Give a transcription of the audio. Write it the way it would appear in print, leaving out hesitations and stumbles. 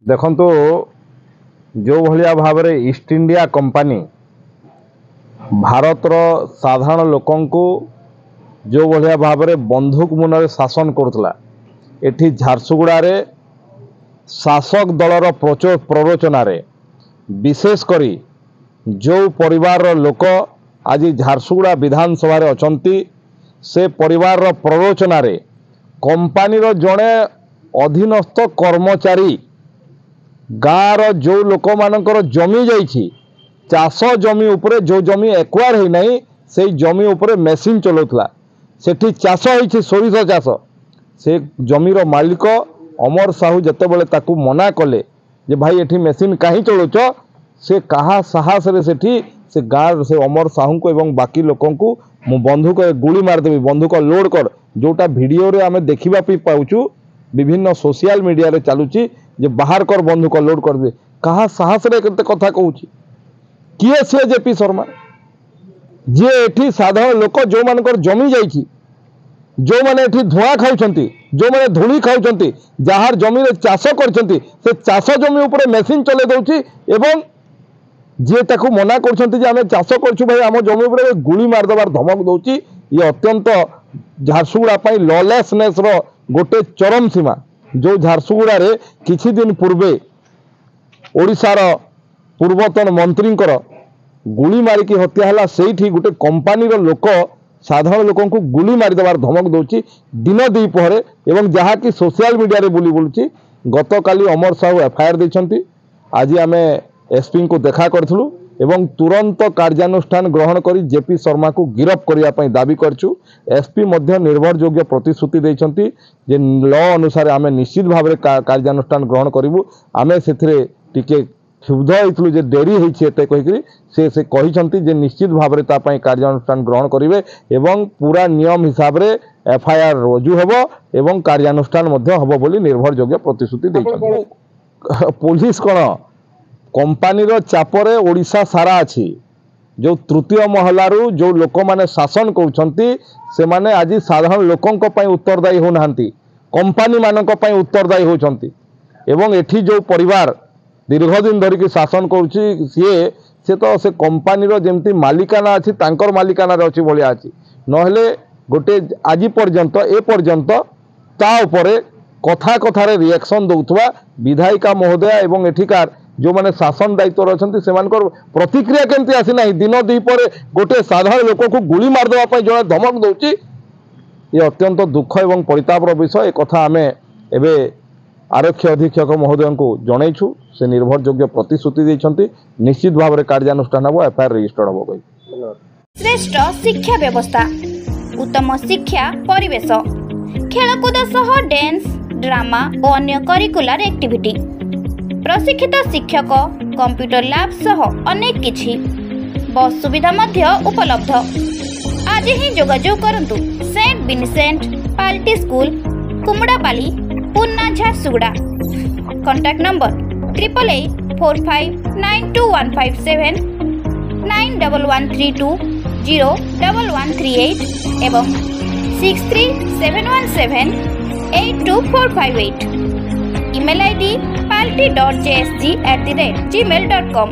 देखंतु जो भाया भाव में ईस्ट इंडिया कंपानी भारतर साधारण लोकंकु जो भाया भाव में बंधुक मुन शासन करुला एठी झारसुगुड़ा रे शासक दलर प्ररोचना रे विशेष करी जो परिवार लोक आज झारसुगुड़ा विधानसभा अछंती से परिवार प्ररोचना रे कंपानी जड़े अधीनस्थ कर्मचारी गाँव जो लोक मानकर जमी जाइछि चाष जमी उपरे जो जमी एक्वायर है नहीं से जमी उपरे मेसीन चलाउथला सेठी चाष होइछि सोरिष चाष से जमीर मालिक अमर साहू जेतेबेले ताकू मना कले जे भाई एठी मेसीन कहीं चलाउछ से कहा साहस रे सेठी से गाँव से अमर साहू को एवं बाकी लोकों को मु बंधुक गुली मारदेवी बंधुक लोड कर जोटा वीडियो रे आमे देखिबा पाउछु विभिन्न सोशल मीडिया रे चलुची जे बाहर कर बंधुक लोड कर दे कहा साहस रे केते कथा कहूची किए से जेपी शर्मा जे एठी साधारण लोक जो मानकर जमी जाइछि जो माने एठी धुआं खाउछंती जो माने धूली खाउछंती जहार जमी रे चाष करछंती से चाष जमी ऊपर मेसिन चले दउची एवं जे ताकू मना करछंती जे आमे चाष करछु भाई आम जमी ऊपर गुली मार दबार धमक दउची ये अत्यंत झारसुगुड़ा पई लॉलेसनेस रो गोटे चरम सीमा जो झारसुगुड़ा रे किछि दिन पूर्वे ओडिशार पूर्वतन मंत्री गुली मारिकी हत्या हला सेठी गोटे कंपानी लोक साधारण लोक गुली मारिदेवार धमक दौची दिन द्विपहरे एवं जहाँ कि सोशल मीडिया रे बुली बुलूची गतकाली अमर साहू एफआईआर देछंती आज आमे एसपी को देखा करथलु एवं तुरंत कार्यानुष्ठान ग्रहण करी जेपी शर्मा को गिरफ करिया पई दाबी करछु एसपी मध्य निर्भरयोग्य प्रतिश्रुति देछंती जे लॉ अनुसार आमे निश्चित भाव कार्यानुष्ठान ग्रहण करिवु आमे सेथिरे टिके क्षुब्ध होइतलु जे डेरी होइछि एते कहिकरी से कहिसंती जे निश्चित भाव रे ता पई कार्यानुष्ठान ग्रहण करिवे एवं पूरा नियम हिसाब रे एफआईआर रजू हबो एवं कार्यानुष्ठान मध्य हबो बोली निर्भरयोग्य प्रतिश्रुति दैछंती पुलिस कोन कंपानी रो चापरे ओडिशा सारा अछि जो तृतीय महलारू जो लोक माने शासन करूछंती से माने आज साधारण लोकंक पई उत्तरदायी हो नाहंती कंपानी मानक पई उत्तरदायी होछंती एवं एठी जो परिवार दीर्घ दिन धरिकी शासन करुछि से तो से कंपानी रो जेमती मालिकाना अछि तांकर मालिकाना रे अछि भलिया अछि नहले गोटे आज पर्यंत ए पर्यंत ता उपरे कथा कथा रे रिएक्शन दउथवा विधायिका महोदय एवं एठिकार जो माने शासन दायित्व अछंती सेमानकर प्रतिक्रिया केमती आसी नाही दिन दी पर गोटे साधारण लोक को गुली मार देवा पई जने धमक दउची ये अत्यंत दुख एवं परितापर विषय ए कथा आमे एबे आरक्षी अधीक्षक महोदय को जनईछु से निर्भरयोग्य प्रतिश्रुति देछंती निश्चित भाव में कार्यानुष्ठान हबो एफआईआर रजिस्टर्ड हबो कहि श्रेष्ठ शिक्षा व्यवस्था उत्तम शिक्षा परिवेश खेलकूद सह डांस ड्रामा और अन्य करिकुलर एक्टिविटी प्रशिक्षित शिक्षक कंप्यूटर लैब सह अनेक किछि बस सुविधा मध्य उपलब्ध आज ही जोगाजोग करंतु सेंट विंसेंट पाल्टी स्कूल कुमड़ापाली पुन्ना झारसुगुड़ा कॉन्टैक्ट नंबर 8884592157 9113201138 एवं 6371782458 ईमेल आईडी palti.jsg@gmail.com।